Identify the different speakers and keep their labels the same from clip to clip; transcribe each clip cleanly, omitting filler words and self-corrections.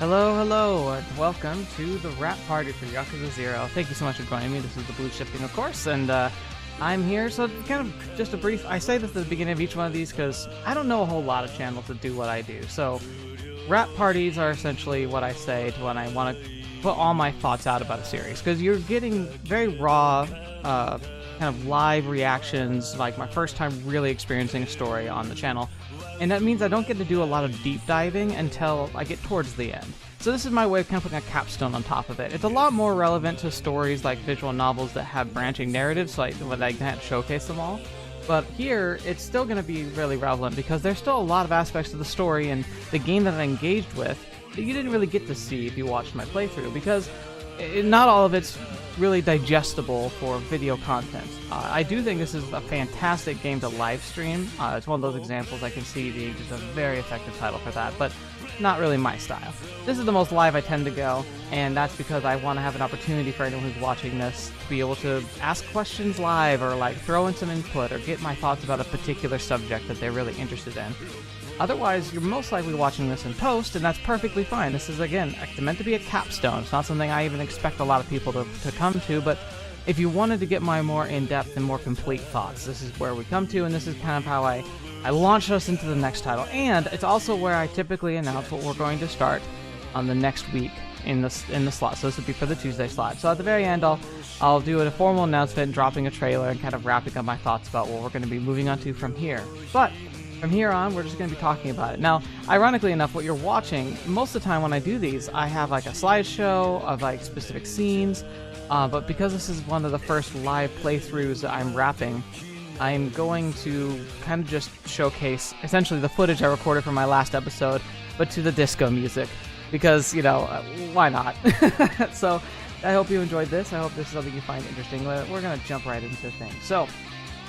Speaker 1: Hello, and welcome to the rap party for Yakuza 0. Thank you so much for joining me. This is TheBlueShifting, of course, and I'm here. So kind of just a brief, I say this at the beginning of each one of these because I don't know a whole lot of channels that do what I do. So rap parties are essentially what I say to when I want to put all my thoughts out about a series, because you're getting very raw, kind of live reactions, like my first time really experiencing a story on the channel. And that means I don't get to do a lot of deep diving until I get towards the end. So this is my way of kind of putting a capstone on top of it. It's a lot more relevant to stories like visual novels that have branching narratives, so I can't showcase them all. But here, it's still going to be really relevant because there's still a lot of aspects of the story and the game that I engaged with that you didn't really get to see if you watched my playthrough, because not all of it's really digestible for video content. I do think this is a fantastic game to live stream. It's one of those examples I can see being just a very effective title for that, but not really my style. This is the most live I tend to go, and that's because I want to have an opportunity for anyone who's watching this to be able to ask questions live, or like throw in some input, or get my thoughts about a particular subject that they're really interested in. Otherwise, you're most likely watching this in post, and that's perfectly fine. This is, again, meant to be a capstone. It's not something I even expect a lot of people to come to, but if you wanted to get my more in-depth and more complete thoughts, this is where we come to, and this is kind of how I launch us into the next title. And it's also where I typically announce what we're going to start on the next week in the slot. So this would be for the Tuesday slot. So at the very end, I'll do a formal announcement, dropping a trailer, and kind of wrapping up my thoughts about what we're going to be moving on to from here. But from here on, we're just going to be talking about it. Now, ironically enough, what you're watching, most of the time when I do these, I have like a slideshow of like specific scenes, but because this is one of the first live playthroughs that I'm wrapping, I'm going to kind of just showcase essentially the footage I recorded from my last episode, but to the disco music, because, you know, why not? So, I hope you enjoyed this. I hope this is something you find interesting. We're going to jump right into things. So,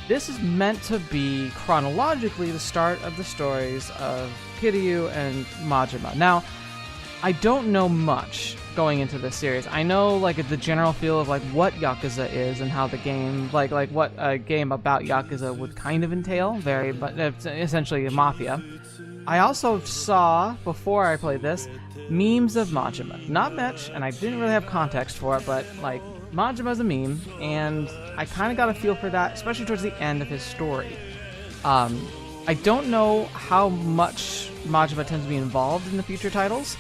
Speaker 1: this is meant to be chronologically the start of the stories of Kiryu and Majima. Now, I don't know much going into this series. I know like the general feel of like what Yakuza is and how the game, like what a game about Yakuza would kind of entail. But it's essentially a mafia. I also saw, before I played this, memes of Majima. Not much, and I didn't really have context for it, but like Majima's a meme, and I kind of got a feel for that, especially towards the end of his story. I don't know how much Majima tends to be involved in the future titles.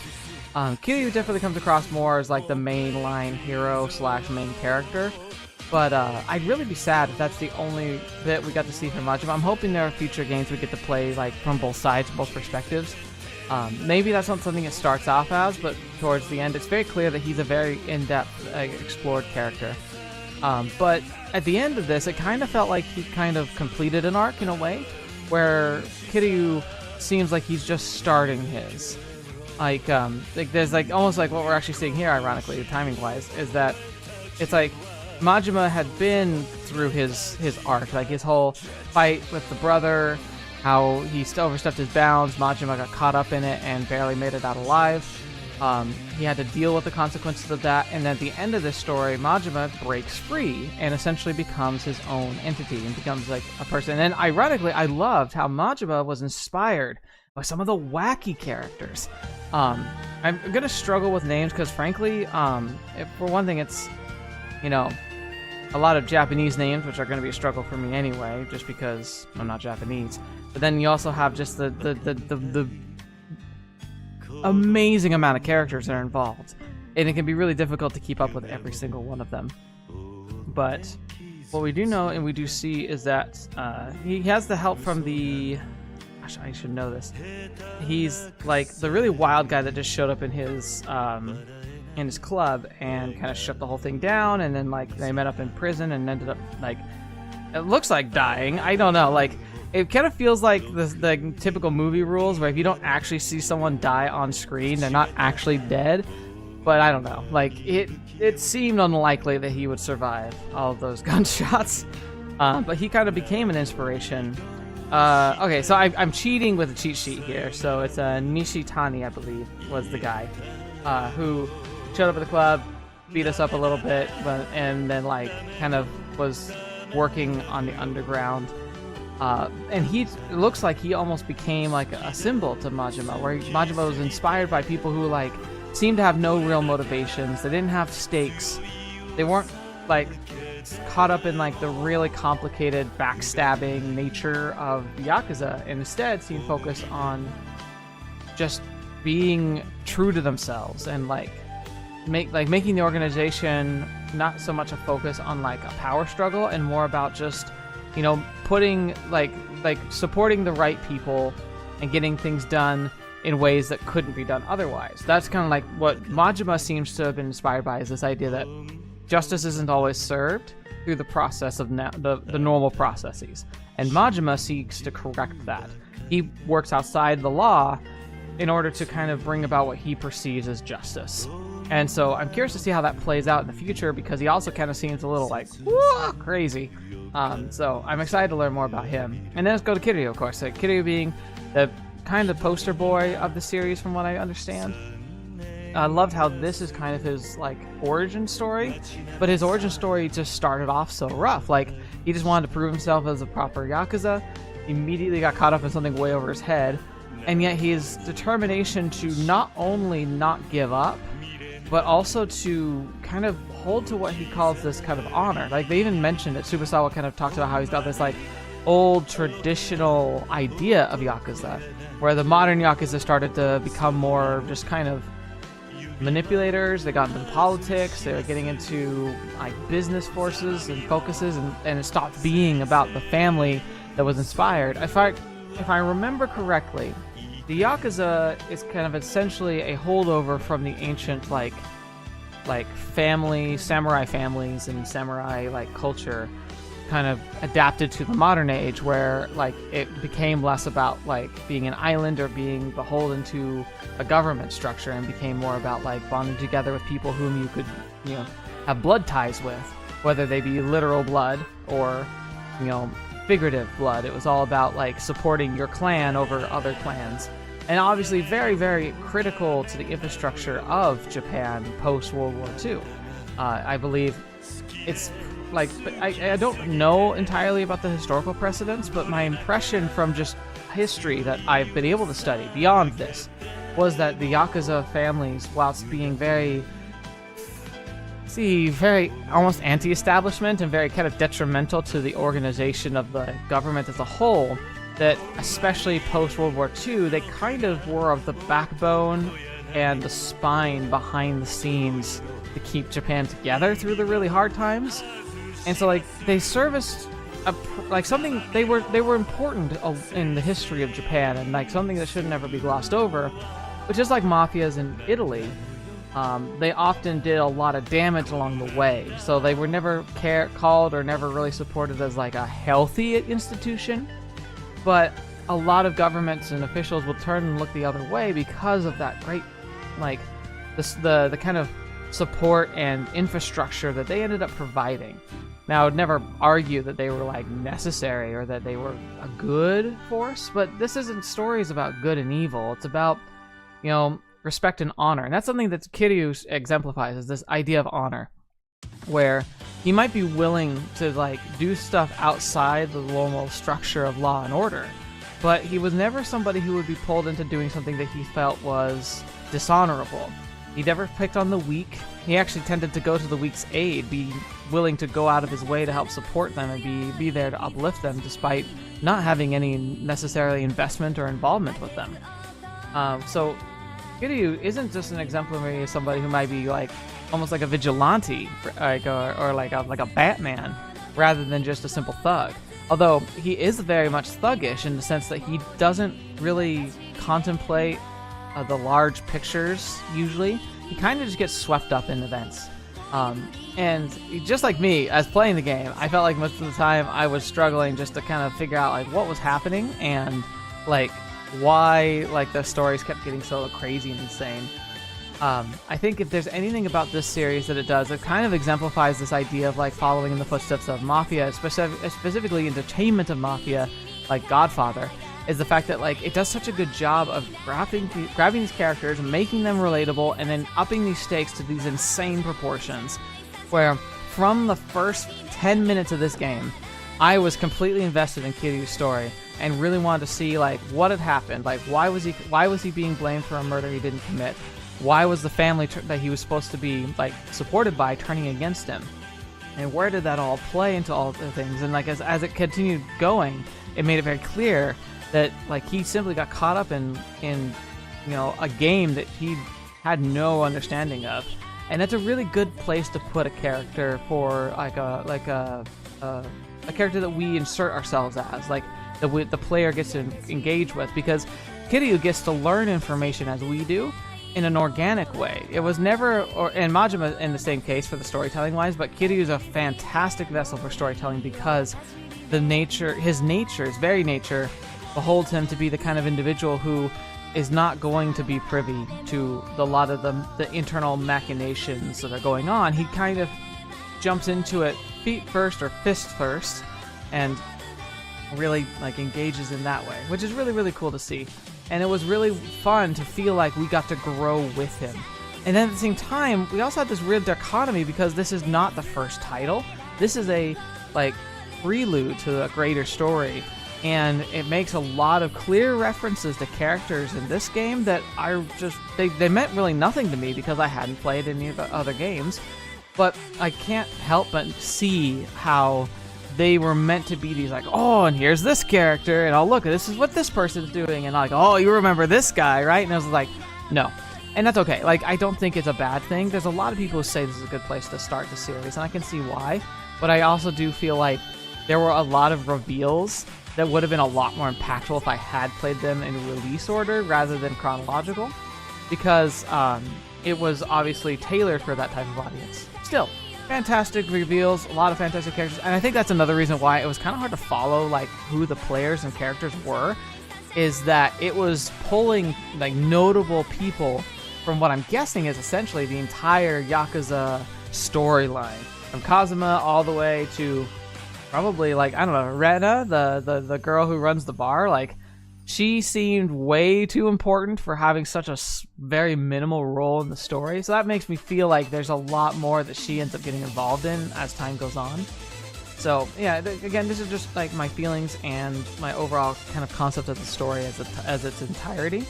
Speaker 1: Kiryu definitely comes across more as like the mainline hero / main character, but I'd really be sad if that's the only bit we got to see from Majima. I'm hoping there are future games we get to play like from both sides, both perspectives. Maybe that's not something it starts off as, but towards the end it's very clear that he's a very in-depth, explored character. But at the end of this, it kind of felt like he kind of completed an arc in a way, where Kiryu seems like he's just starting his. Like there's like almost like what we're actually seeing here, ironically, timing-wise, is that it's like Majima had been through his arc, like his whole fight with the brother, how he still overstepped his bounds, Majima got caught up in it and barely made it out alive. He had to deal with the consequences of that, and at the end of this story, Majima breaks free and essentially becomes his own entity and becomes like a person. And ironically, I loved how Majima was inspired by some of the wacky characters. I'm gonna struggle with names because, frankly, for one thing, it's, you know, a lot of Japanese names, which are going to be a struggle for me anyway, just because I'm not Japanese. But then you also have just the amazing amount of characters that are involved, and it can be really difficult to keep up with every single one of them. But what we do know and we do see is that he has the help from the... Gosh, I should know this. He's like the really wild guy that just showed up in his club and kind of shut the whole thing down, and then like they met up in prison and ended up like, it looks like dying. I don't know, like it kind of feels like the typical movie rules where if you don't actually see someone die on screen, they're not actually dead. But I don't know, like it seemed unlikely that he would survive all of those gunshots. But he kind of became an inspiration. Okay, so I'm cheating with a cheat sheet here. So it's Nishitani, I believe, was the guy who showed up at the club, beat us up a little bit, and then like kind of was working on the underground. And it looks like he almost became like a symbol to Majima, where Majima was inspired by people who like seemed to have no real motivations. They didn't have stakes. They weren't like caught up in like the really complicated backstabbing nature of the Yakuza, and instead seemed focused on just being true to themselves and making the organization not so much a focus on like a power struggle and more about just, you know, putting like supporting the right people and getting things done in ways that couldn't be done otherwise. That's kind of like what Majima seems to have been inspired by, is this idea that justice isn't always served through the process of the normal processes. And Majima seeks to correct that. He works outside the law in order to kind of bring about what he perceives as justice. And so I'm curious to see how that plays out in the future, because he also kind of seems a little like, whoa, crazy. So I'm excited to learn more about him. And then let's go to Kiryu, of course. Kiryu being the kind of poster boy of the series, from what I understand. I loved how this is kind of his like origin story, but his origin story just started off so rough. Like, he just wanted to prove himself as a proper Yakuza, immediately got caught up in something way over his head, and yet his determination to not only not give up, but also to kind of hold to what he calls this kind of honor. Like, they even mentioned it, Subasawa kind of talked about how he's got this like old traditional idea of Yakuza, where the modern Yakuza started to become more just kind of manipulators. They got into politics, they were getting into like business forces and focuses, and it stopped being about the family that was inspired. If I remember correctly, the Yakuza is kind of essentially a holdover from the ancient like family, samurai families and samurai like culture, kind of adapted to the modern age, where like it became less about like being an island or being beholden to a government structure, and became more about like bonding together with people whom you could, you know, have blood ties with, whether they be literal blood or, you know, figurative blood. It was all about like supporting your clan over other clans, and obviously very, very critical to the infrastructure of Japan post World War II. I believe it's like, I don't know entirely about the historical precedents, but my impression from just history that I've been able to study beyond this was that the Yakuza families, whilst being very almost anti-establishment and very kind of detrimental to the organization of the government as a whole, that especially post-World War II, they kind of were of the backbone and the spine behind the scenes to keep Japan together through the really hard times. And so like they serviced something, they were important in the history of Japan, and like something that should never be glossed over. But just like mafias in Italy, they often did a lot of damage along the way. So they were never called or never really supported as like a healthy institution. But a lot of governments and officials will turn and look the other way because of that great, like, the kind of support and infrastructure that they ended up providing. Now, I would never argue that they were like necessary or that they were a good force, but this isn't stories about good and evil. It's about, you know, respect and honor. And that's something that Kiryu exemplifies, is this idea of honor, where he might be willing to like do stuff outside the normal structure of law and order, but he was never somebody who would be pulled into doing something that he felt was dishonorable. He never picked on the weak. He actually tended to go to the weak's aid, be willing to go out of his way to help support them and be there to uplift them, despite not having any necessarily investment or involvement with them. So Kiryu isn't just an exemplary of somebody who might be like almost like a vigilante, like or like a Batman, rather than just a simple thug. Although he is very much thuggish in the sense that he doesn't really contemplate the large pictures usually. He kind of just gets swept up in events. And just like me, as playing the game, I felt like most of the time I was struggling just to kind of figure out like what was happening and like why like the stories kept getting so crazy and insane. I think if there's anything about this series that it does, it kind of exemplifies this idea of like following in the footsteps of Mafia, specifically entertainment of Mafia, like Godfather, is the fact that like it does such a good job of grabbing these characters, making them relatable, and then upping these stakes to these insane proportions, where from the first 10 minutes of this game, I was completely invested in Kiryu's story and really wanted to see like what had happened, like why was he being blamed for a murder he didn't commit? why was the family that he was supposed to be like supported by turning against him, and where did that all play into all the things? And like as it continued going, it made it very clear that like he simply got caught up in a game that he had no understanding of. And that's a really good place to put a character for like a character that we insert ourselves as, like the player gets to engage with, because Kiryu gets to learn information as we do in an organic way. It was never, and Majima in the same case for the storytelling wise, but Kiryu is a fantastic vessel for storytelling because his very nature beholds him to be the kind of individual who is not going to be privy to a lot of the internal machinations that are going on. He kind of jumps into it feet first or fist first and really like engages in that way, which is really, really cool to see. And it was really fun to feel like we got to grow with him. And then at the same time, we also had this weird dichotomy because this is not the first title. This is a like prelude to a greater story. And it makes a lot of clear references to characters in this game that are just, they meant really nothing to me because I hadn't played any of the other games. But I can't help but see how they were meant to be these like, oh, and here's this character, and oh, look, this is what this person's doing, and like, oh, you remember this guy, right? And I was like, no. And that's okay. Like, I don't think it's a bad thing. There's a lot of people who say this is a good place to start the series, and I can see why. But I also do feel like there were a lot of reveals that would have been a lot more impactful if I had played them in release order rather than chronological, because it was obviously tailored for that type of audience. Still, fantastic reveals, a lot of fantastic characters, and I think that's another reason why it was kind of hard to follow like who the players and characters were, is that it was pulling like notable people from what I'm guessing is essentially the entire Yakuza storyline, from Kazuma all the way to probably, like, I don't know, Rena, the girl who runs the bar. Like, she seemed way too important for having such a very minimal role in the story. So that makes me feel like there's a lot more that she ends up getting involved in as time goes on. So, yeah, again, this is just, like, my feelings and my overall kind of concept of the story as its entirety.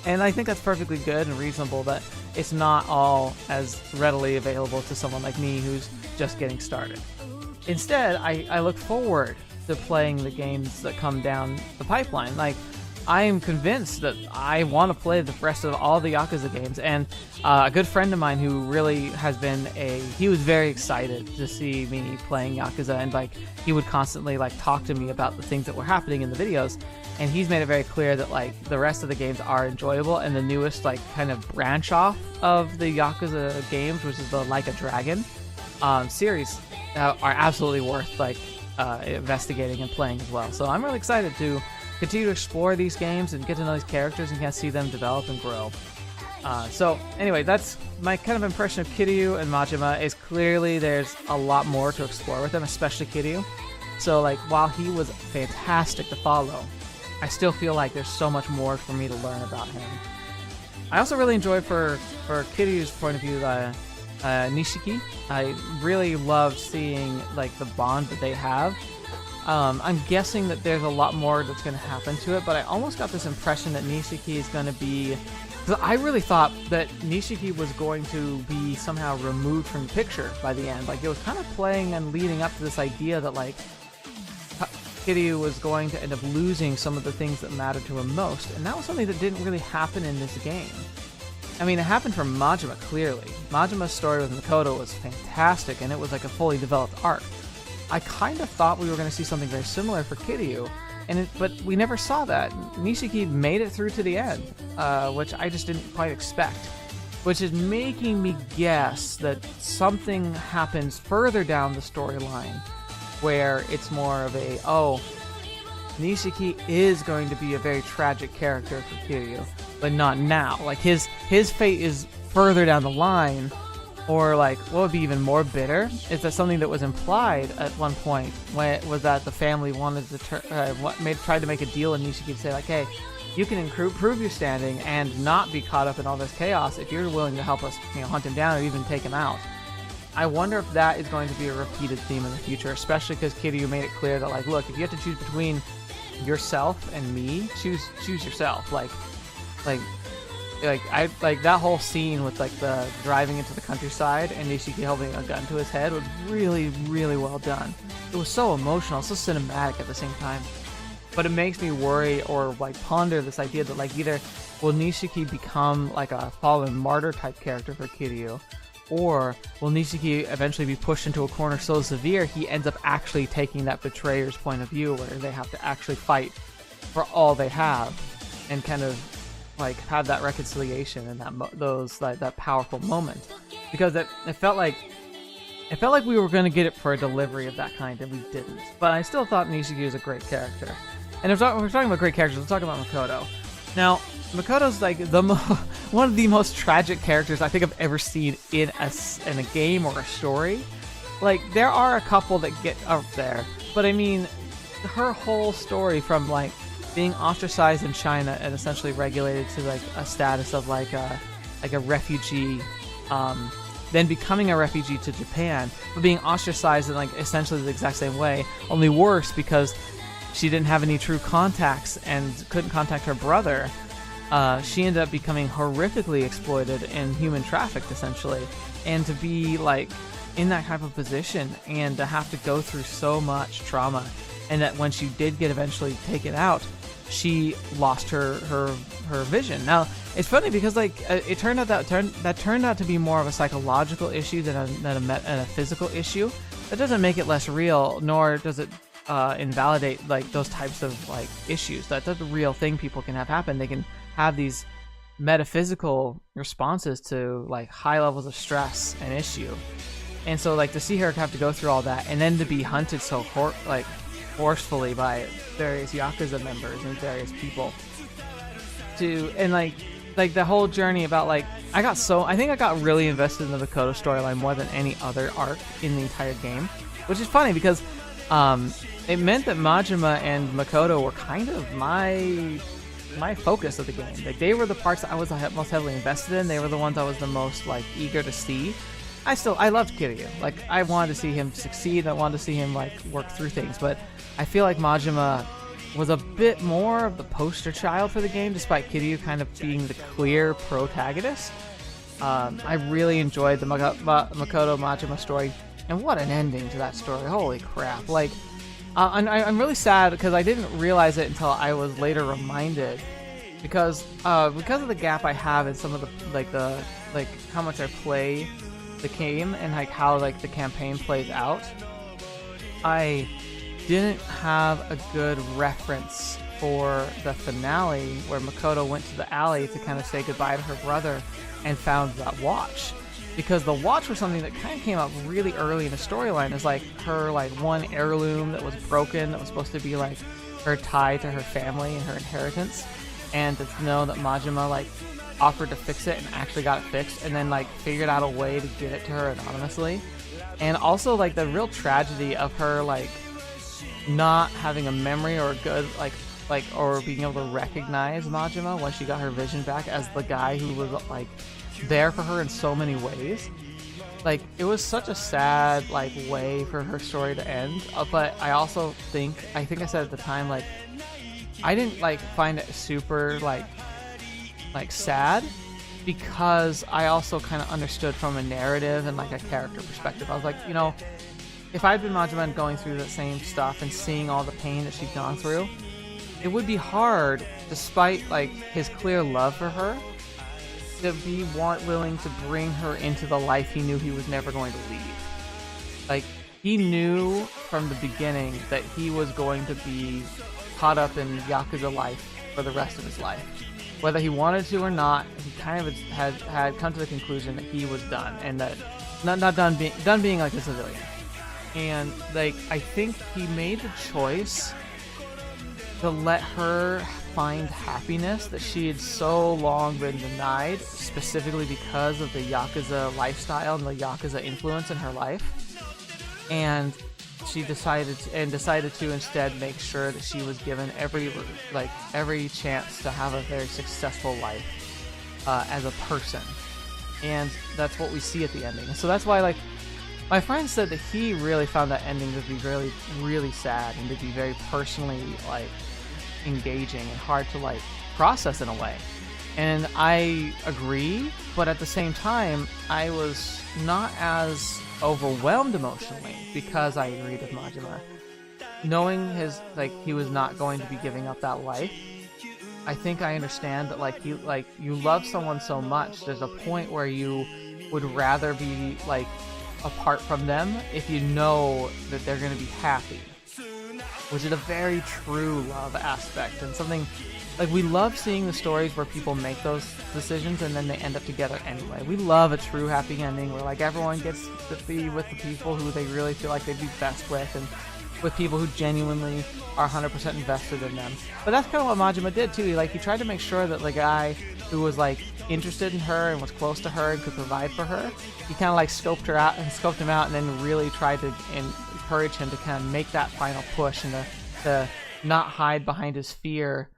Speaker 1: And I think that's perfectly good and reasonable that it's not all as readily available to someone like me who's just getting started. Instead, I look forward to playing the games that come down the pipeline. Like, I am convinced that I want to play the rest of all the Yakuza games, and a good friend of mine who really has been he was very excited to see me playing Yakuza, and like he would constantly like talk to me about the things that were happening in the videos, and he's made it very clear that like the rest of the games are enjoyable, and the newest like kind of branch off of the Yakuza games, which is the Like a Dragon series, are absolutely worth like investigating and playing as well. So I'm really excited to continue to explore these games and get to know these characters and kind of see them develop and grow. So anyway, that's my kind of impression of Kiryu and Majima. Is clearly there's a lot more to explore with them, especially Kiryu. So like while he was fantastic to follow, I still feel like there's so much more for me to learn about him. I also really enjoyed for Kiryu's point of view Nishiki. I really loved seeing like the bond that they have. I'm guessing that there's a lot more that's going to happen to it, but I almost got this impression that Nishiki is going to be... Because I really thought that Nishiki was going to be somehow removed from the picture by the end. Like, it was kind of playing and leading up to this idea that, like, Kiryu was going to end up losing some of the things that mattered to him most, and that was something that didn't really happen in this game. I mean, it happened for Majima, clearly. Majima's story with Makoto was fantastic, and it was like a fully developed arc. I kind of thought we were going to see something very similar for Kiryu, but we never saw that. Nishiki made it through to the end, which I just didn't quite expect. Which is making me guess that something happens further down the storyline, where it's more of a, oh, Nishiki is going to be a very tragic character for Kiryu, but not now. Like, his fate is further down the line. Or, like, what would be even more bitter is that something that was implied at one point was that the family wanted to tried to make a deal, and Nishiki to say, like, hey, you can improve your standing and not be caught up in all this chaos if you're willing to help us, hunt him down or even take him out. I wonder if that is going to be a repeated theme in the future, especially because Kiryu made it clear that, like, look, if you have to choose between yourself and me, choose yourself. Like, like that whole scene with like the driving into the countryside and Nishiki holding a gun to his head was really, really well done. It was so emotional, so cinematic at the same time. But it makes me worry or like ponder this idea that like either will Nishiki become like a fallen martyr type character for Kiryu, or will Nishiki eventually be pushed into a corner so severe he ends up actually taking that betrayer's point of view where they have to actually fight for all they have and kind of like have that reconciliation and that powerful moment, because it felt like we were going to get it for a delivery of that kind, and we didn't. But I still thought Nishiki was a great character. And if we're talking about great characters, let's talk about Makoto. Now, Makoto's like one of the most tragic characters I think I've ever seen in a game or a story. Like, there are a couple that get up there, but I mean, her whole story from like being ostracized in China and essentially regulated to like a status of like a refugee, then becoming a refugee to Japan, but being ostracized in like essentially the exact same way, only worse because she didn't have any true contacts and couldn't contact her brother. She ended up becoming horrifically exploited and human trafficked essentially, and to be like in that type of position and to have to go through so much trauma, and that when she did get eventually taken out, she lost her vision. Now it's funny because like it turned out that turned out to be more of a psychological issue than a physical issue. That doesn't make it less real, nor does it invalidate like those types of like issues. That's a real thing people can have happen. They can have these metaphysical responses to like high levels of stress and issue. And so like to see her have to go through all that and then to be hunted so forcefully by various Yakuza members and various people and like the whole journey about like I think I got really invested in the Makoto storyline more than any other arc in the entire game, which is funny because it meant that Majima and Makoto were kind of my focus of the game. Like they were the parts that I was most heavily invested in. They were the ones I was the most like eager to see. I loved Kiryu. Like I wanted to see him succeed. I wanted to see him like work through things, but I feel like Majima was a bit more of the poster child for the game, despite Kiryu kind of being the clear protagonist. I really enjoyed the Makoto Majima story, and what an ending to that story! Holy crap! Like, I'm really sad because I didn't realize it until I was later reminded, because of the gap I have in some of the how much I play the game and like how like the campaign plays out. I didn't have a good reference for the finale where Makoto went to the alley to kind of say goodbye to her brother and found that watch, because the watch was something that kind of came up really early in the storyline as like her like one heirloom that was broken that was supposed to be like her tie to her family and her inheritance, and to know that Majima like offered to fix it and actually got it fixed and then like figured out a way to get it to her anonymously. And also like the real tragedy of her like not having a memory or a good or being able to recognize Majima when she got her vision back as the guy who was like there for her in so many ways. Like it was such a sad like way for her story to end, but I also think I said at the time like I didn't like find it super like sad, because I also kind of understood from a narrative and like a character perspective. I was like, you know, if I'd been Majima and going through the same stuff and seeing all the pain that she'd gone through, it would be hard, despite like his clear love for her, to be willing to bring her into the life he knew he was never going to leave. Like he knew from the beginning that he was going to be caught up in Yakuza life for the rest of his life. Whether he wanted to or not, he kind of had come to the conclusion that he was done, and that not done being like a civilian. And like I think he made the choice to let her find happiness that she had so long been denied, specifically because of the Yakuza lifestyle and the Yakuza influence in her life. And she decided to instead make sure that she was given every chance to have a very successful life as a person. And that's what we see at the ending. So that's why like my friend said that he really found that ending to be really, really sad and to be very personally like engaging and hard to like process in a way. And I agree, but at the same time, I was not as overwhelmed emotionally because I agreed with Majima. Knowing his, like, he was not going to be giving up that life, I think I understand that, like, you love someone so much, there's a point where you would rather be, like, apart from them if you know that they're going to be happy. Which is a very true love aspect, and something, like, we love seeing the stories where people make those decisions and then they end up together anyway. We love a true happy ending where, like, everyone gets to be with the people who they really feel like they'd be best with, and with people who genuinely are 100% invested in them. But that's kind of what Majima did too. He tried to make sure that the guy who was, like, interested in her and was close to her and could provide for her, he kind of, like, scoped him out and then really tried to encourage him to kind of make that final push and to not hide behind his fear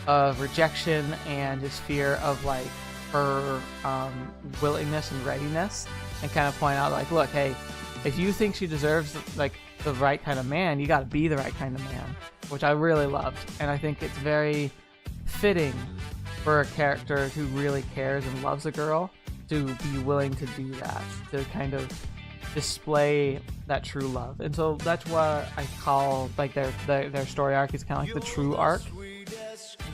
Speaker 1: of rejection and his fear of, like, her willingness and readiness, and kind of point out, like, look, hey, if you think she deserves, like, the right kind of man, you gotta be the right kind of man, which I really loved. And I think it's very fitting for a character who really cares and loves a girl to be willing to do that, to kind of display that true love. And so that's what I call, like, their story arc is kind of like the true arc,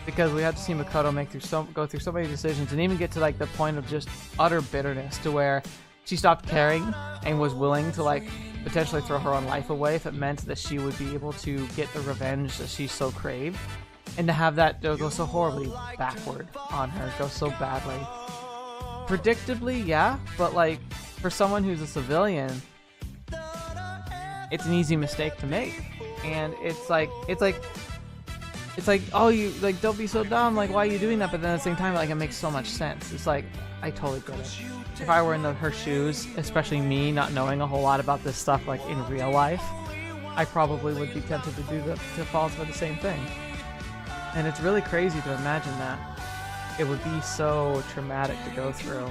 Speaker 1: because we had to see Makoto go through so many decisions and even get to, like, the point of just utter bitterness, to where she stopped caring and was willing to, like, potentially throw her own life away if it meant that she would be able to get the revenge that she so craved. And to have that go so horribly backward on her, go so badly. Predictably, yeah, but, like, for someone who's a civilian, it's an easy mistake to make. And it's like, oh, you, like, don't be so dumb, like, why are you doing that? But then at the same time, like, it makes so much sense. It's like, I totally get it. If I were in her shoes, especially me, not knowing a whole lot about this stuff, like, in real life, I probably would be tempted to fall for the same thing. And it's really crazy to imagine that. It would be so traumatic to go through.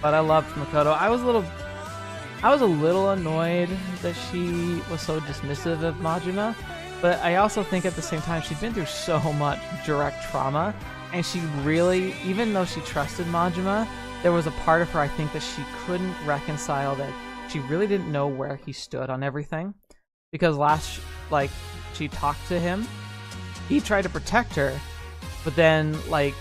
Speaker 1: But I loved Makoto. I was a little annoyed that she was so dismissive of Majima, but I also think at the same time she'd been through so much direct trauma, and she really, even though she trusted Majima, there was a part of her, I think, that she couldn't reconcile that she really didn't know where he stood on everything. Because like, she talked to him, he tried to protect her, but then, like,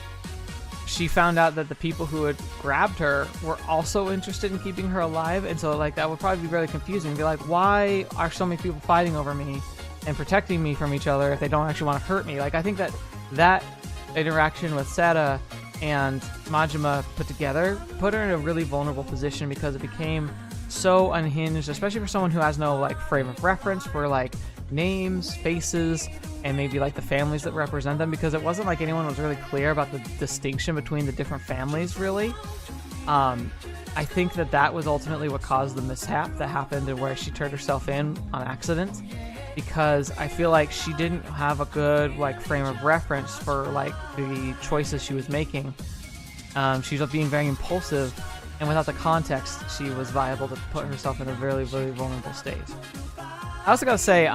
Speaker 1: she found out that the people who had grabbed her were also interested in keeping her alive, and so, like, that would probably be really confusing. Be like, why are so many people fighting over me and protecting me from each other if they don't actually want to hurt me? Like, I think that interaction with Sada and Majima put together put her in a really vulnerable position, because it became so unhinged, especially for someone who has no, like, frame of reference for, like, names, faces, and maybe, like, the families that represent them, because it wasn't like anyone was really clear about the distinction between the different families, really. I think that was ultimately what caused the mishap that happened, and where she turned herself in on accident, because I feel like she didn't have a good, like, frame of reference for, like, the choices she was making. She was being very impulsive, and without the context, she was liable to put herself in a very, very vulnerable state. I also gotta say,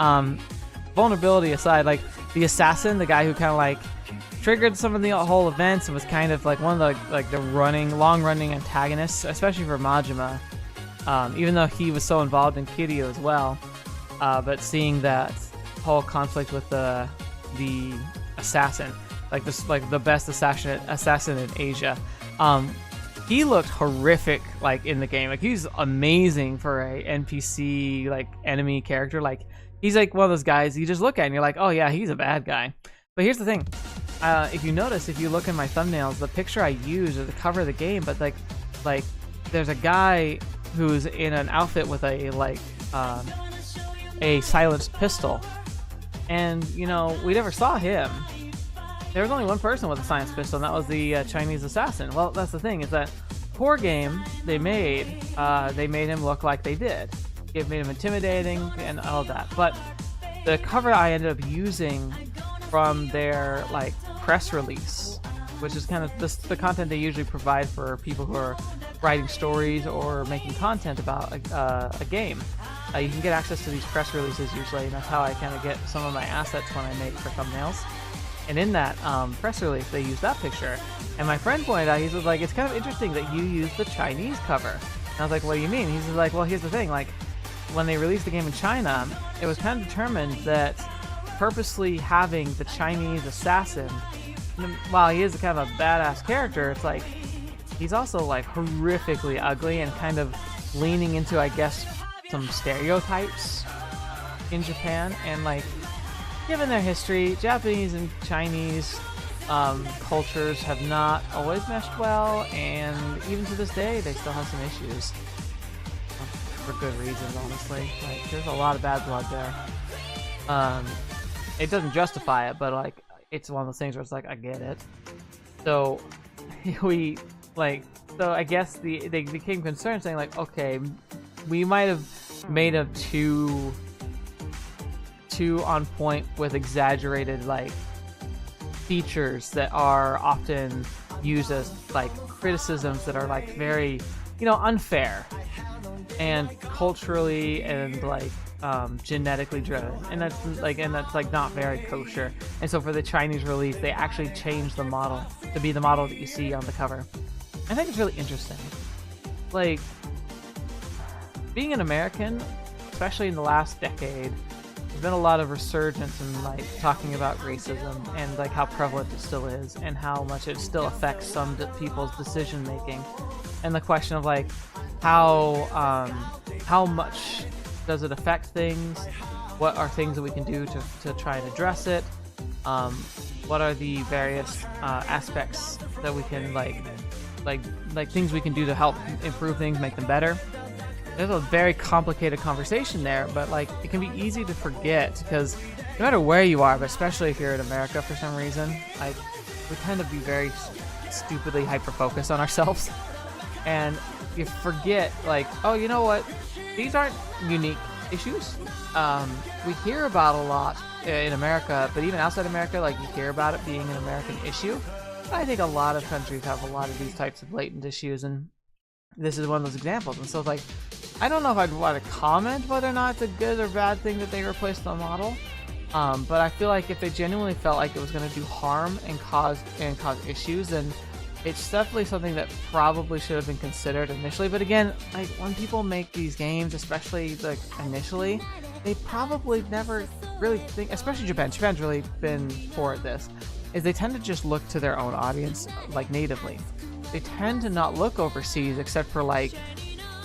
Speaker 1: vulnerability aside, like, the assassin, the guy who kind of, like, triggered some of the whole events and was kind of, like, one of the, like, the long-running antagonists, especially for Majima, even though he was so involved in Kiryu as well. But seeing that whole conflict with the assassin, like, this, like, the best assassin in Asia, he looked horrific, like, in the game. Like, he's amazing for a NPC, like, enemy character. Like, he's, like, one of those guys you just look at and you're like, oh yeah, he's a bad guy. But here's the thing. If you notice, if you look in my thumbnails, the picture I use is the cover of the game, but, like, there's a guy who's in an outfit with a, like, a silenced pistol. And, you know, we never saw him. There was only one person with a silenced pistol, and that was the Chinese assassin. Well, that's the thing, is that poor game they made him look like they did. It made him intimidating and all that. But the cover I ended up using from their, like, press release, which is kind of the content they usually provide for people who are writing stories or making content about a game. You can get access to these press releases usually, and that's how I kind of get some of my assets when I make for thumbnails. And in that press release, they used that picture. And my friend pointed out, he was like, it's kind of interesting that you used the Chinese cover. And I was like, what do you mean? He's like, well, here's the thing. Like, when they released the game in China, it was kind of determined that purposely having the Chinese assassin, while he is kind of a badass character, it's like, he's also like horrifically ugly and kind of leaning into, I guess, some stereotypes in Japan. And like, given their history, Japanese and Chinese cultures have not always meshed well, and even to this day, they still have some issues. For good reasons, honestly. Like, there's a lot of bad blood there. It doesn't justify it, but like, it's one of those things where it's like, I get it. So, so I guess they became concerned, saying like, okay, we might have made them too on point with exaggerated like features that are often used as like criticisms that are like very, unfair and culturally and like genetically driven, and that's like not very kosher. And so for the Chinese release, they actually changed the model to be the model that you see on the cover. I think it's really interesting. Like, being an American, especially in the last decade, there's been a lot of resurgence in like talking about racism and like how prevalent it still is and how much it still affects some people's decision making, and the question of like how much does it affect things, what are things that we can do to try and address it, what are the various aspects that we can like things we can do to help improve things, make them better. There's a very complicated conversation there, but like, it can be easy to forget because no matter where you are, but especially if you're in America for some reason, like, we tend to be very stupidly hyper-focused on ourselves, and you forget like, oh, you know what? These aren't unique issues. We hear about a lot in America, but even outside America, like, you hear about it being an American issue. I think a lot of countries have a lot of these types of latent issues, and this is one of those examples. And so it's like, I don't know if I'd want to comment whether or not it's a good or bad thing that they replaced the model, but I feel like if they genuinely felt like it was going to do harm and cause issues, then it's definitely something that probably should have been considered initially. But again, like, when people make these games, especially like initially, they probably never really think, especially Japan's really been poor at this, is they tend to just look to their own audience like natively. They tend to not look overseas except for like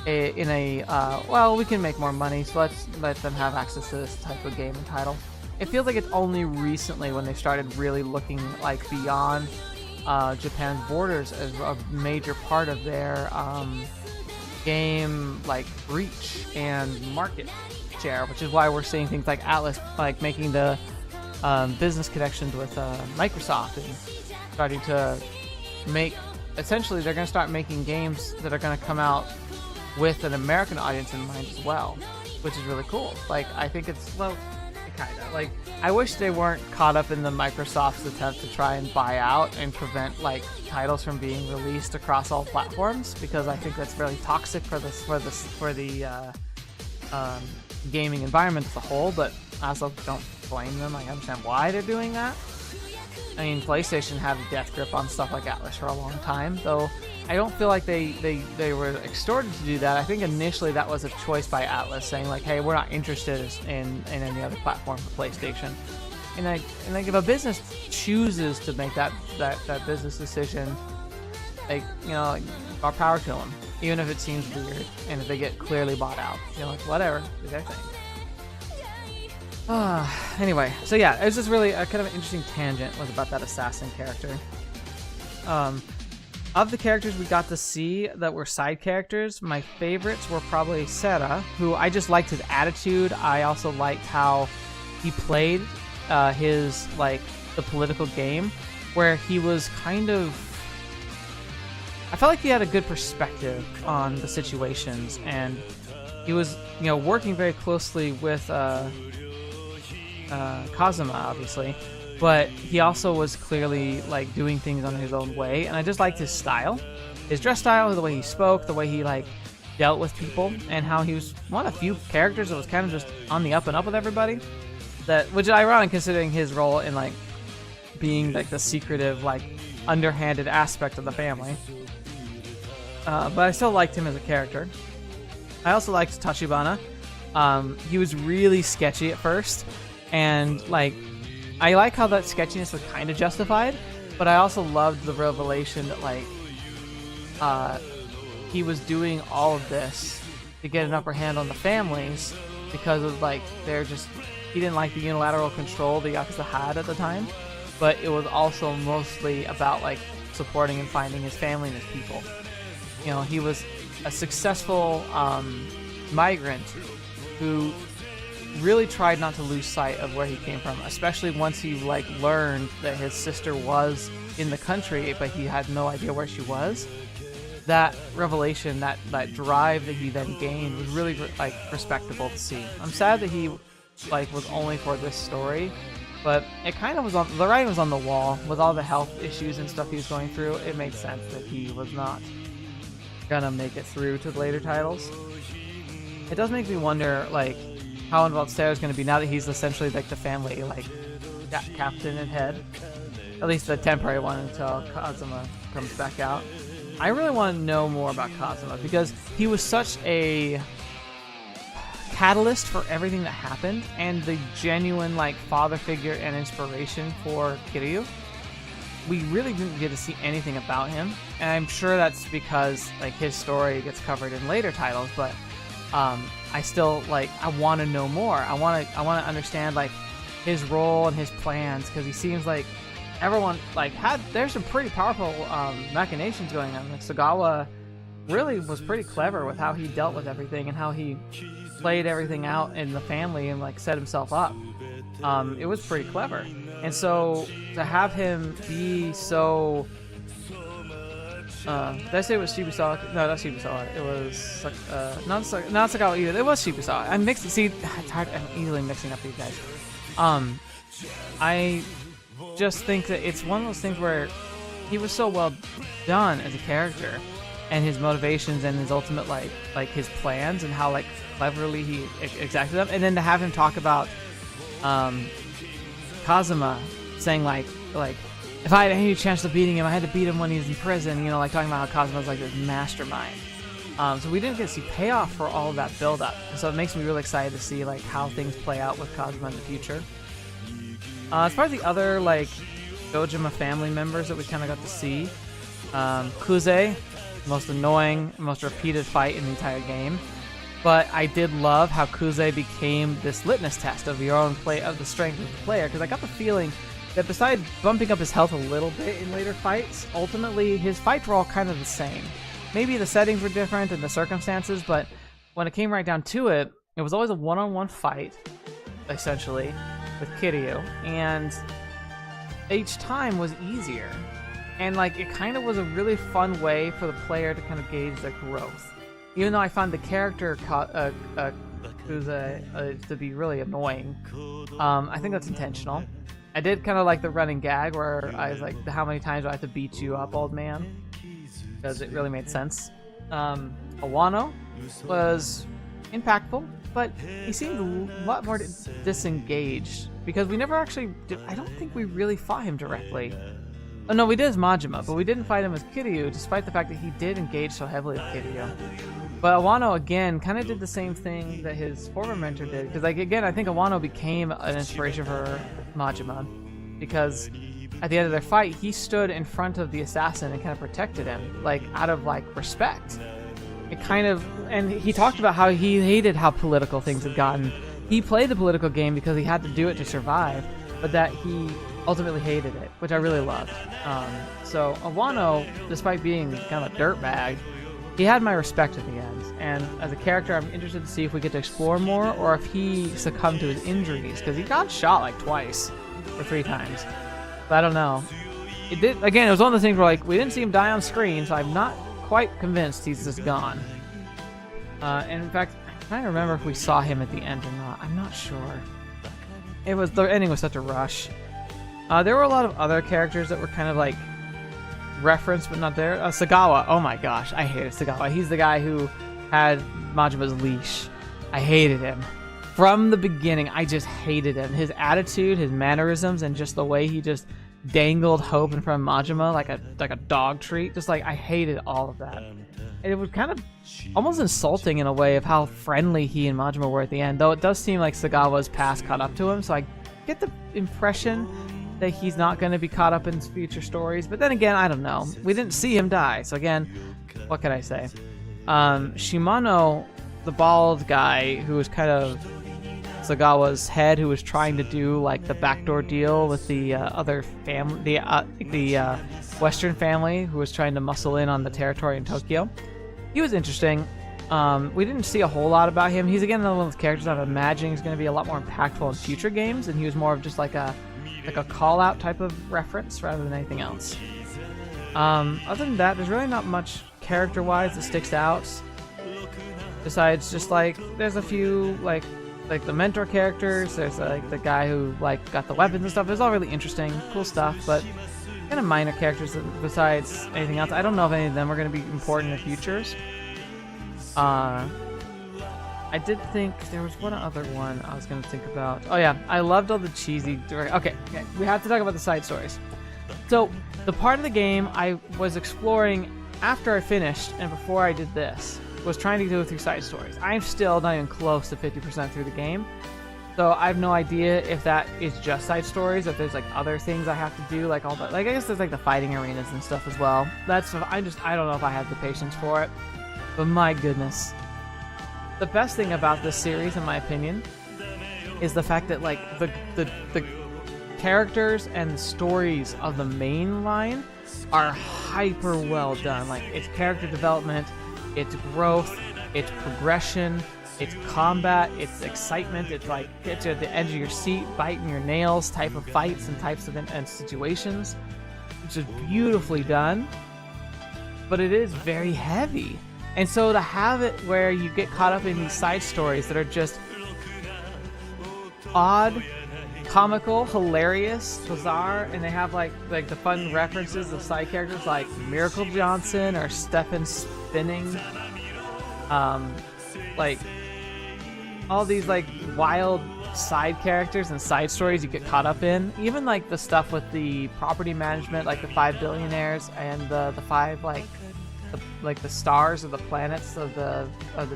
Speaker 1: well, we can make more money, so let's let them have access to this type of game and title. It feels like it's only recently when they started really looking like beyond Japan's borders as a major part of their game like reach and market share, which is why we're seeing things like Atlas like making the business connections with Microsoft and starting to make, essentially they're going to start making games that are going to come out with an American audience in mind as well, which is really cool. Like, I think it's, well, kind of like, I wish they weren't caught up in the Microsoft's attempt to try and buy out and prevent like titles from being released across all platforms, because I think that's really toxic for the gaming environment as a whole. But I also don't blame them. I understand why they're doing that. I mean, PlayStation had a death grip on stuff like Atlas for a long time, though I don't feel like they were extorted to do that. I think initially that was a choice by Atlas, saying like, hey, we're not interested in any other platform for PlayStation. And like if a business chooses to make that business decision, like, like, our power to them, even if it seems weird, and if they get clearly bought out, like, whatever, do their thing. Anyway, so yeah, it was just really a kind of an interesting tangent was about that assassin character. Of the characters we got to see that were side characters, my favorites were probably Sera, who I just liked his attitude. I also liked how he played his, like, the political game, where he was kind of, I felt like he had a good perspective on the situations, and he was, working very closely with Kazuma, obviously, but he also was clearly like doing things on his own way, and I just liked his style, his dress style, the way he spoke, the way he like dealt with people, and how he was one of the few characters that was kind of just on the up and up with everybody. Which is ironic considering his role in like being like the secretive, like underhanded aspect of the family. But I still liked him as a character. I also liked Tachibana. He was really sketchy at first, and like I like how that sketchiness was kind of justified, but I also loved the revelation that like he was doing all of this to get an upper hand on the families because of like he didn't like the unilateral control the Yakuza had at the time, but it was also mostly about like supporting and finding his family and his people. You know, he was a successful migrant who really tried not to lose sight of where he came from, especially once he like learned that his sister was in the country, but he had no idea where she was. That revelation, that drive that he then gained was really like respectable to see. I'm sad that he like was only for this story, but it kind of was the writing was on the wall with all the health issues and stuff he was going through. It made sense that he was not gonna make it through to the later titles. It does make me wonder like how involved Sarah's gonna be now that he's essentially like the family like captain and head, at least the temporary one until Kazuma comes back out. I really want to know more about Kazuma because he was such a catalyst for everything that happened and the genuine like father figure and inspiration for Kiryu. We really didn't get to see anything about him, and I'm sure that's because like his story gets covered in later titles, but I still like I want to know more. I want to understand like his role and his plans, because he seems like everyone like there's some pretty powerful machinations going on. Like Sagawa really was pretty clever with how he dealt with everything and how he played everything out in the family and like set himself up. It was pretty clever, and so to have him be so did I say it was Shibusawa? No, not Shibusawa. It was not Sagawa either. It was Shibusawa. I'm mixing. See, it's hard. I'm easily mixing up these guys. I just think that it's one of those things where he was so well done as a character, and his motivations and his ultimate like his plans and how like cleverly he exacted them, and then to have him talk about Kazuma saying like if I had any chance of beating him, I had to beat him when he was in prison, you know, like talking about how Kazuma was like this mastermind. So we didn't get to see payoff for all of that build-up, so it makes me really excited to see like how things play out with Kazuma in the future. As far as the other like Dojima family members that we kind of got to see, Kuze, most annoying, most repeated fight in the entire game, but I did love how Kuze became this litmus test of your own play of the strength of the player, because I got the feeling that besides bumping up his health a little bit in later fights, ultimately his fights were all kind of the same. Maybe the settings were different and the circumstances, but when it came right down to it, it was always a one-on-one fight, essentially, with Kiryu, and each time was easier. And like it kind of was a really fun way for the player to kind of gauge their growth. Even though I found the character Kuze to be really annoying, I think that's intentional. I did kind of like the running gag where I was like, how many times do I have to beat you up, old man? Because it really made sense. Awano was impactful, but he seemed a lot more disengaged, because we never actually I don't think we really fought him directly. Oh no, we did as Majima, but we didn't fight him as Kiryu, despite the fact that he did engage so heavily with Kiryu. But Awano, again, kind of did the same thing that his former mentor did, because like again, I think Awano became an inspiration for Majima, because at the end of their fight, he stood in front of the assassin and kind of protected him, like out of like respect. It kind of, and he talked about how he hated how political things had gotten. He played the political game because he had to do it to survive, but that he ultimately hated it, which I really loved. So Awano, despite being kind of a dirtbag, he had my respect at the end. And as a character, I'm interested to see if we get to explore more, or if he succumbed to his injuries, because he got shot like twice or 3 times. But I don't know. It did. Again, it was one of those things where like we didn't see him die on screen, so I'm not quite convinced he's just gone. And in fact, I'm trying to remember if we saw him at the end or not. I'm not sure. The ending was such a rush. There were a lot of other characters that were kind of like referenced but not there. Sagawa. Oh my gosh, I hated Sagawa. He's the guy who had Majima's leash. I hated him. From the beginning, I just hated him. His attitude, his mannerisms, and just the way he just dangled hope in front of Majima like a dog treat. Just like I hated all of that. And it was kind of almost insulting in a way of how friendly he and Majima were at the end. Though it does seem like Sagawa's past caught up to him, so I get the impression that he's not going to be caught up in future stories. But then again, I don't know. We didn't see him die, so again, what can I say? Shimano, the bald guy who was kind of Sagawa's head, who was trying to do like the backdoor deal with the other family, the Western family, who was trying to muscle in on the territory in Tokyo. He was interesting. We didn't see a whole lot about him. He's again another one of those characters I'm imagining is going to be a lot more impactful in future games, and he was more of just like a call-out type of reference rather than anything else. Other than that, there's really not much character-wise that sticks out. Besides just like there's a few like the mentor characters. There's like the guy who like got the weapons and stuff. It's all really interesting, cool stuff, but kind of minor characters besides anything else. I don't know if any of them are going to be important in futures. I did think there was one other one I was going to think about. Oh yeah, I loved all the cheesy... Okay, we have to talk about the side stories. So, the part of the game I was exploring after I finished and before I did this was trying to go through side stories. I'm still not even close to 50% through the game. So I have no idea if that is just side stories, if there's like other things I have to do, like all that. Like I guess there's like the fighting arenas and stuff as well. That's stuff I don't know if I have the patience for it. But my goodness. The best thing about this series, in my opinion, is the fact that like the characters and the stories of the main line are hyper well done. Like it's character development, it's growth, it's progression, it's combat, it's excitement, it's like hits you at the edge of your seat, biting your nails type of fights and types of and situations. It's just beautifully done, but it is very heavy. And so to have it where you get caught up in these side stories that are just odd, comical, hilarious, bizarre, and they have like the fun references of side characters like Miracle Johnson or Stefan Spinning, like all these like wild side characters and side stories you get caught up in. Even like the stuff with the property management, like the 5 billionaires and the 5 like the stars or the planets of the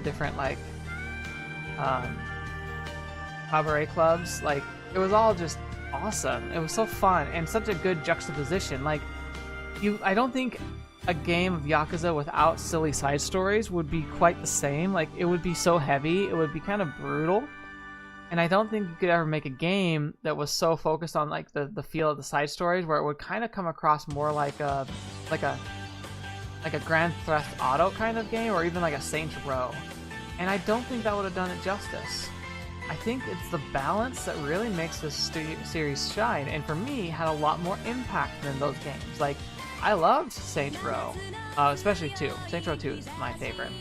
Speaker 1: different like cabaret clubs. Like it was all just awesome. It was so fun and such a good juxtaposition. Like I don't think a game of Yakuza without silly side stories would be quite the same. Like it would be so heavy, it would be kind of brutal. And I don't think you could ever make a game that was so focused on like the feel of the side stories, where it would kind of come across more like a Grand Theft Auto kind of game, or even like a Saints Row. And I don't think that would have done it justice. I think it's the balance that really makes this series shine, and for me, had a lot more impact than those games. Like, I loved Saints Row, especially 2. Saints Row 2 is my favorite.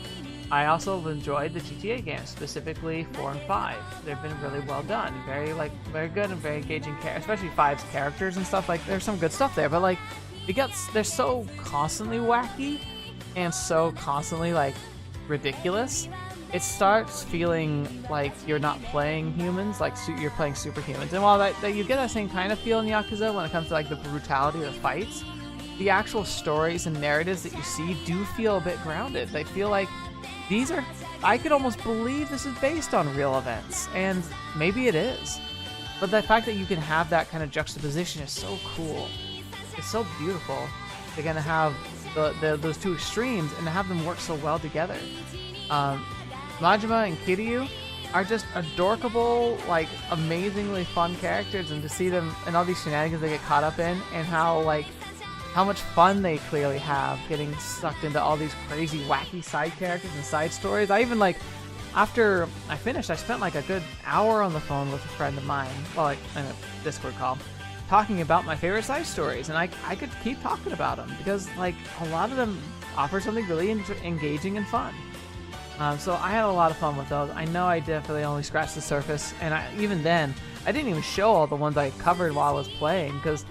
Speaker 1: I also enjoyed the GTA games, specifically 4 and 5. They've been really well done, very good and very engaging, especially 5's characters and stuff. Like, there's some good stuff there, but like, they're so constantly wacky and so constantly like ridiculous. It starts feeling like you're not playing humans, like you're playing superhumans. And while that you get that same kind of feel in Yakuza when it comes to like the brutality of the fights, the actual stories and narratives that you see do feel a bit grounded. They feel like I could almost believe this is based on real events, and maybe it is. But the fact that you can have that kind of juxtaposition is so cool. It's so beautiful. They're gonna have those two extremes and to have them work so well together. Majima and Kiryu are just adorable, like amazingly fun characters, and to see them and all these shenanigans they get caught up in, and how much fun they clearly have getting sucked into all these crazy, wacky side characters and side stories. I even after I finished, I spent like a good hour on the phone with a friend of mine, well, like in a Discord call, talking about my favorite side stories, and I could keep talking about them because like a lot of them offer something really engaging and fun. So I had a lot of fun with those. I know I definitely only scratched the surface, and even then, I didn't even show all the ones I covered while I was playing, because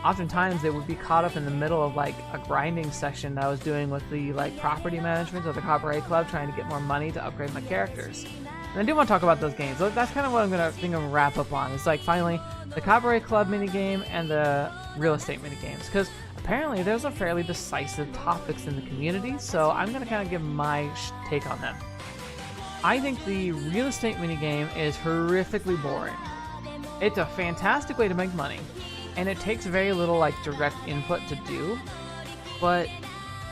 Speaker 1: oftentimes they would be caught up in the middle of like a grinding session that I was doing with the like property management of the cabaret club, trying to get more money to upgrade my characters. And I do want to talk about those games. That's kind of what I'm gonna wrap up on. It's like finally the Cabaret Club minigame and the real estate minigames, because apparently there's a fairly decisive topics in the community. So I'm gonna kind of give my take on them. I think the real estate minigame is horrifically boring. It's a fantastic way to make money, and it takes very little like direct input to do, but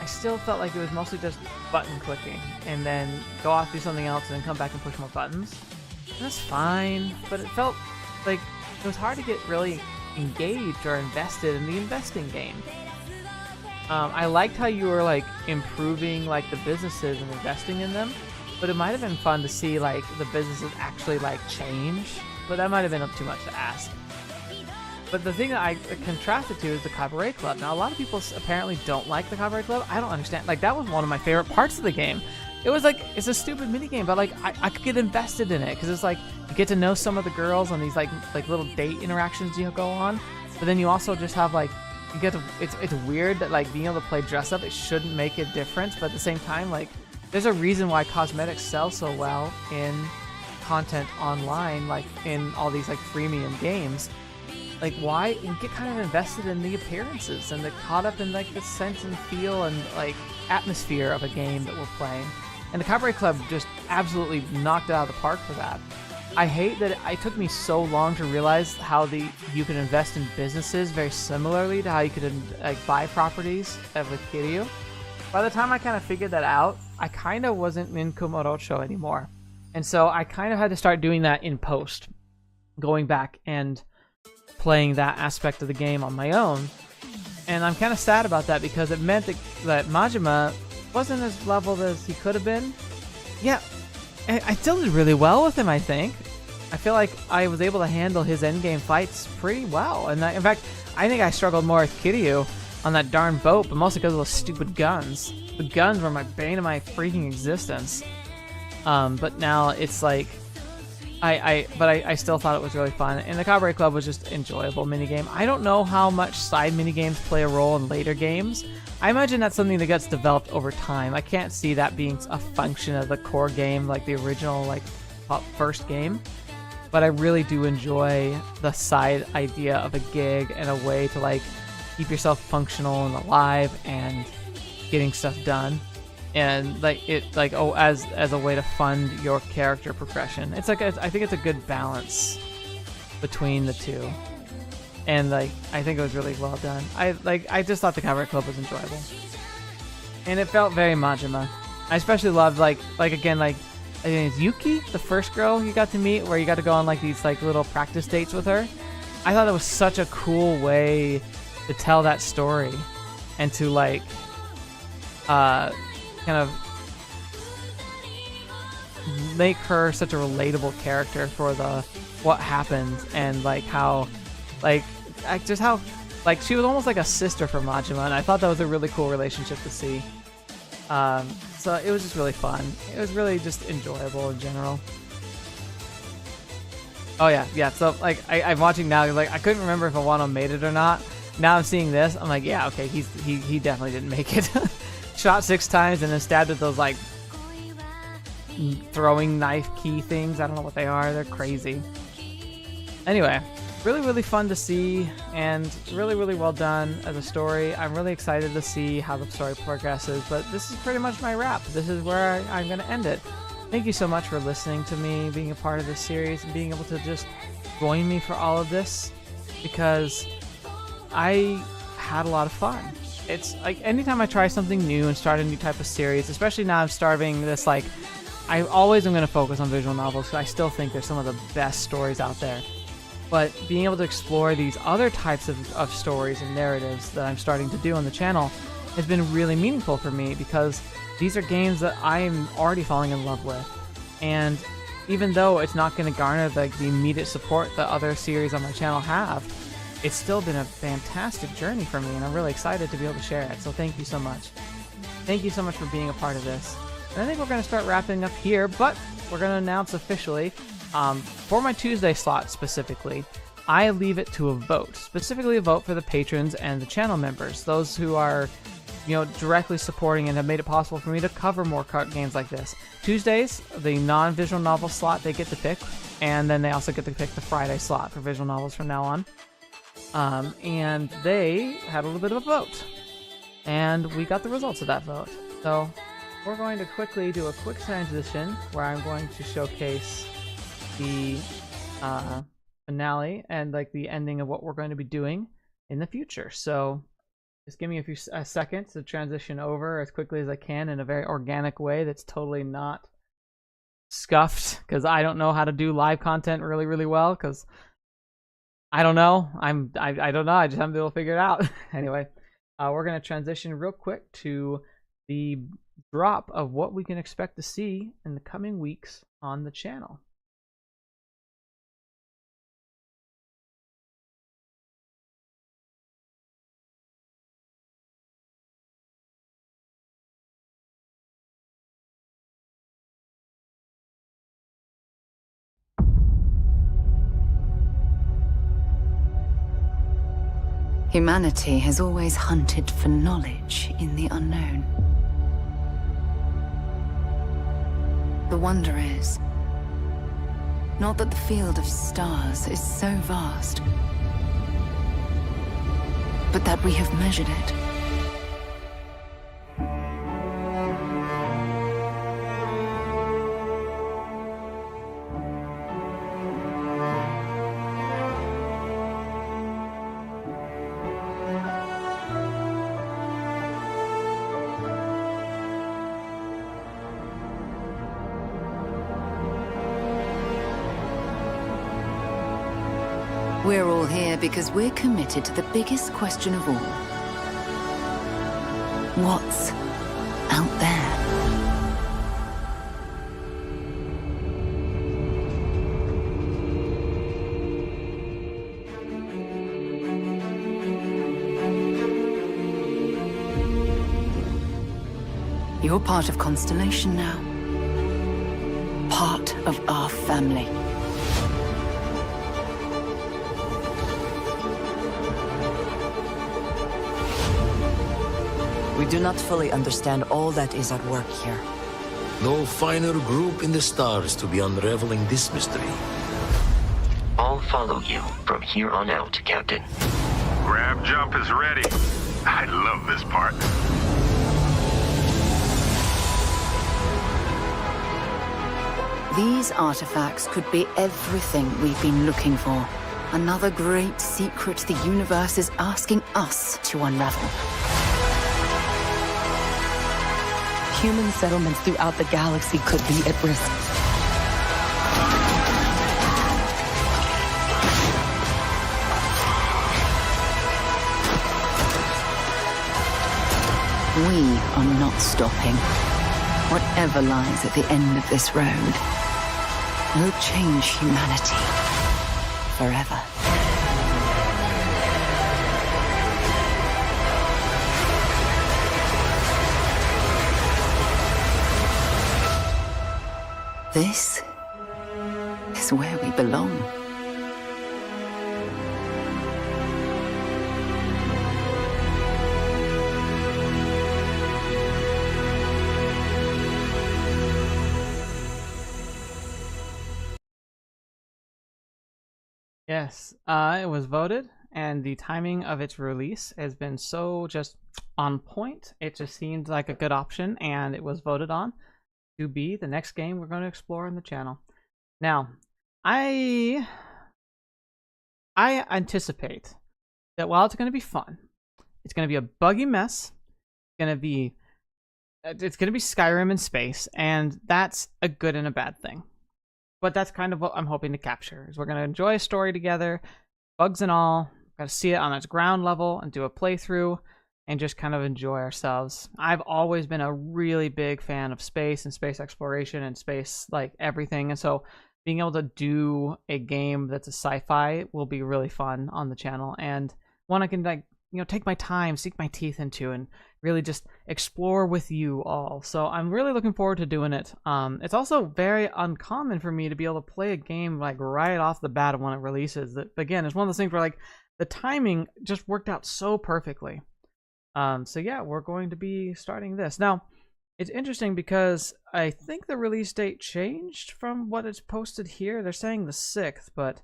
Speaker 1: I still felt like it was mostly just button clicking and then go off, do something else, and then come back and push more buttons. And that's fine, but it felt like it was hard to get really engaged or invested in the investing game. I liked how you were like improving like the businesses and investing in them, but it might have been fun to see like the businesses actually like change, but that might have been too much to ask. But the thing that I contrasted to is the Cabaret Club. Now, a lot of people apparently don't like the Cabaret Club. I don't understand. Like, that was one of my favorite parts of the game. It was like, it's a stupid minigame, but like, I could get invested in it, because it's like, you get to know some of the girls on these like little date interactions you go on. But then you also just have like, you get to, it's weird that like being able to play dress up, it shouldn't make a difference, but at the same time, like, there's a reason why cosmetics sell so well in content online, like in all these like freemium games. Like, why? You get kind of invested in the appearances and get caught up in like the sense and feel and like atmosphere of a game that we're playing. And the Cabaret Club just absolutely knocked it out of the park for that. I hate that it took me so long to realize how you can invest in businesses very similarly to how you could like buy properties with Kiryu. By the time I kind of figured that out, I kind of wasn't in Kumarocho anymore. And so I kind of had to start doing that in post, going back and playing that aspect of the game on my own. And I'm kind of sad about that, because it meant that Majima wasn't as leveled as he could have been. Yeah, I still did really well with him, I think. I feel like I was able to handle his endgame fights pretty well. And in fact, I think I struggled more with Kiryu on that darn boat, but mostly because of those stupid guns. The guns were my bane of my freaking existence. But now it's like, I still thought it was really fun, and the Cabaret Club was just enjoyable minigame. I don't know how much side minigames play a role in later games. I imagine that's something that gets developed over time. I can't see that being a function of the core game, like the original, like first game. But I really do enjoy the side idea of a gig and a way to like keep yourself functional and alive and getting stuff done. And like it, like as a way to fund your character progression. It's like I think it's a good balance between the two, and like I think it was really well done. I just thought the Cabaret Club was enjoyable, and it felt very Majima. I especially loved like again like I think it's Yuki, the first girl you got to meet, where you got to go on like these like little practice dates with her. I thought that was such a cool way to tell that story, and to like kind of make her such a relatable character for what happened, and like how just how like she was almost like a sister for Majima, and I thought that was a really cool relationship to see. So it was just really fun. It was really just enjoyable in general. Oh yeah. So like I'm watching now. Like I couldn't remember if Awano made it or not. Now I'm seeing this. I'm like, yeah, okay. He definitely didn't make it. Shot 6 times and then stabbed with those like throwing knife key things. I don't know what they are. They're crazy. Anyway, really fun to see, and really well done as a story. I'm really excited to see how the story progresses, but this is pretty much my wrap. This is where I'm going to end it. Thank you so much for listening to me, being a part of this series, and being able to just join me for all of this, because I had a lot of fun. It's like anytime I try something new and start a new type of series, especially now I'm starting this, like, I always am going to focus on visual novels because I still think they're some of the best stories out there. But being able to explore these other types of stories and narratives that I'm starting to do on the channel has been really meaningful for me, because these are games that I'm already falling in love with. And even though it's not going to garner the immediate support that other series on my channel have, it's still been a fantastic journey for me, and I'm really excited to be able to share it. So thank you so much. Thank you so much for being a part of this. And I think we're going to start wrapping up here, but we're going to announce officially, for my Tuesday slot specifically, I leave it to a vote. Specifically a vote for the patrons and the channel members, those who are directly supporting and have made it possible for me to cover more card games like this. Tuesdays, the non-visual novel slot they get to pick, and then they also get to pick the Friday slot for visual novels from now on. And they had a little bit of a vote, and we got the results of that vote. So we're going to quickly do a quick transition where I'm going to showcase the finale and like the ending of what we're going to be doing in the future. So just give me a second to transition over as quickly as I can in a very organic way that's totally not scuffed, because I don't know how to do live content really, really well, because I don't know. I don't know. I just haven't been able to figure it out. Anyway, we're going to transition real quick to the drop of what we can expect to see in the coming weeks on the channel.
Speaker 2: Humanity has always hunted for knowledge in the unknown. The wonder is, not that the field of stars is so vast, but that we have measured it. We're all here because we're committed to the biggest question of all. What's out there? You're part of Constellation now. Part of our family.
Speaker 3: We do not fully understand all that is at work here.
Speaker 4: No finer group in the stars to be unraveling this mystery.
Speaker 5: I'll follow you from here on out, Captain.
Speaker 6: Grab jump is ready. I love this part.
Speaker 2: These artifacts could be everything we've been looking for. Another great secret the universe is asking us to unravel.
Speaker 3: Human settlements throughout the galaxy could be at risk.
Speaker 2: We are not stopping. Whatever lies at the end of this road will change humanity forever. This is where we belong.
Speaker 1: Yes, it was voted, and the timing of its release has been so just on point. It just seemed like a good option, and it was voted on to be the next game we're going to explore on the channel. Now, I anticipate that while it's going to be fun, it's going to be a buggy mess. It's going to be Skyrim in space, and that's a good and a bad thing. But that's kind of what I'm hoping to capture. Is we're going to enjoy a story together, bugs and all. Got to see it on its ground level and do a playthrough and just kind of enjoy ourselves. I've always been a really big fan of space and space exploration and space, like everything. And so being able to do a game that's a sci-fi will be really fun on the channel, and one I can take my time, sink my teeth into, and really just explore with you all. So I'm really looking forward to doing it. It's also very uncommon for me to be able to play a game like right off the bat when it releases. That again is one of those things where like the timing just worked out so perfectly. So yeah, we're going to be starting this. Now, it's interesting because I think the release date changed from what it's posted here. They're saying the 6th, but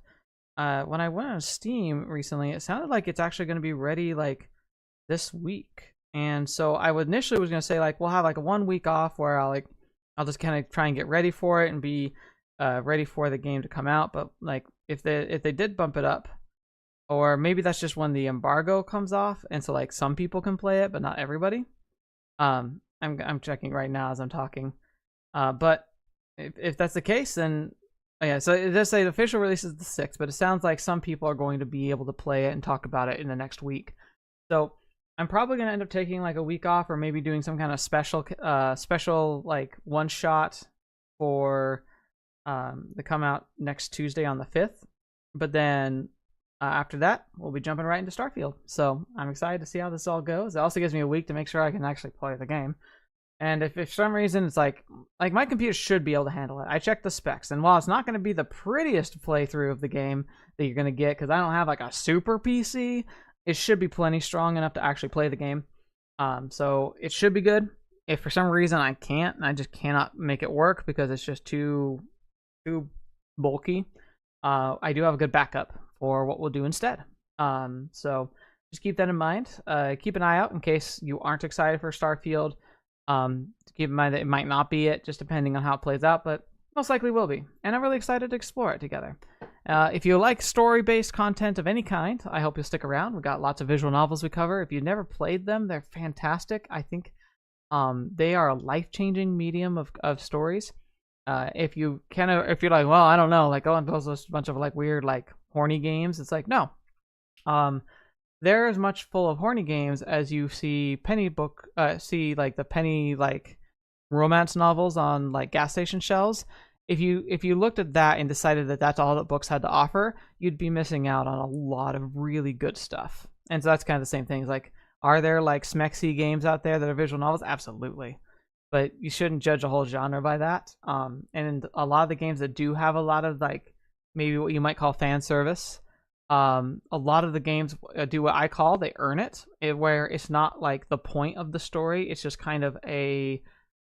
Speaker 1: when I went on Steam recently, it sounded like it's actually going to be ready like this week. And so I would initially was going to say like we'll have like a 1 week off where I'll just kind of try and get ready for it and be ready for the game to come out. But like if they did bump it up, or maybe that's just when the embargo comes off, and so like some people can play it but not everybody. I'm checking right now as I'm talking. But if that's the case, then yeah. So it does say the official release is the 6th, but it sounds like some people are going to be able to play it and talk about it in the next week. So I'm probably going to end up taking like a week off, or maybe doing some kind of special like one shot for the come out next Tuesday on the 5th. But then after that, we'll be jumping right into Starfield. So I'm excited to see how this all goes. It also gives me a week to make sure I can actually play the game. And if for some reason it's like my computer should be able to handle it. I checked the specs, and while it's not going to be the prettiest playthrough of the game that you're going to get, because I don't have like a super PC, it should be plenty strong enough to actually play the game. So it should be good. If for some reason I can't, and I just cannot make it work because it's just too bulky, I do have a good backup for what we'll do instead. So just keep that in mind. Keep an eye out in case you aren't excited for Starfield. Keep in mind that it might not be it, just depending on how it plays out, but most likely will be. And I'm really excited to explore it together. If you like story-based content of any kind, I hope you'll stick around. We've got lots of visual novels we cover. If you've never played them, they're fantastic. I think they are a life-changing medium of stories. If you're like, well, I don't know, like, oh, those are a bunch of like weird, like horny games. It's like, no. They're as much full of horny games as you see like the penny like romance novels on like gas station shelves. If you looked at that and decided that that's all that books had to offer, you'd be missing out on a lot of really good stuff. And so that's kind of the same thing. It's like, are there like smexy games out there that are visual novels? Absolutely. But you shouldn't judge a whole genre by that. And a lot of the games that do have a lot of like maybe what you might call fan service, a lot of the games do what I call they earn it, where it's not like the point of the story. It's just kind of a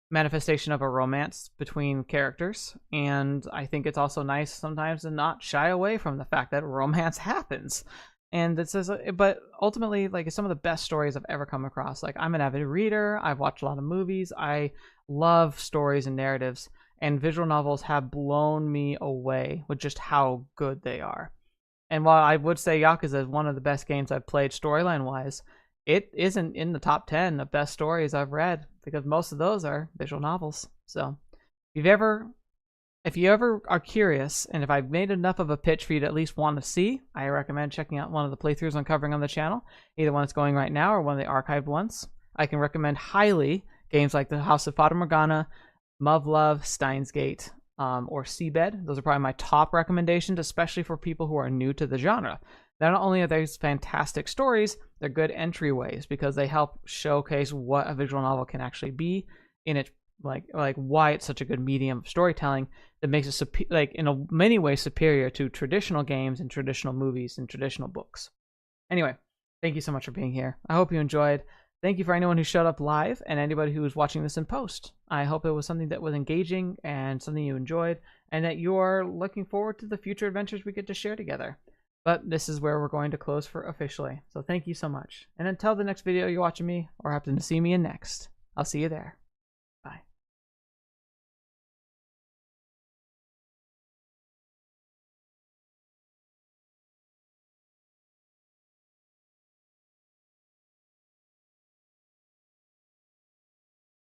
Speaker 1: manifestation of a romance between characters. And I think it's also nice sometimes to not shy away from the fact that romance happens. And it says, but ultimately, like, it's some of the best stories I've ever come across. Like, I'm an avid reader. I've watched a lot of movies. I love stories and narratives. And visual novels have blown me away with just how good they are. And while I would say Yakuza is one of the best games I've played storyline-wise, it isn't in the top 10 of best stories I've read, because most of those are visual novels. So if you ever are curious, and if I've made enough of a pitch for you to at least want to see, I recommend checking out one of the playthroughs I'm covering on the channel, either one that's going right now or one of the archived ones. I can recommend highly games like The House of Fata Morgana, Muv-Luv, Steins Gate, or Seabed. Those are probably my top recommendations, especially for people who are new to the genre. Not only are these fantastic stories, they're good entryways because they help showcase what a visual novel can actually be in its like why it's such a good medium of storytelling that makes it in many ways superior to traditional games and traditional movies and traditional books. Anyway, thank you so much for being here. I hope you enjoyed. Thank you for anyone who showed up live and anybody who was watching this in post. I hope it was something that was engaging and something you enjoyed, and that you're looking forward to the future adventures we get to share together. But this is where we're going to close for officially. So thank you so much. And until the next video you're watching me or happen to see me in next, I'll see you there.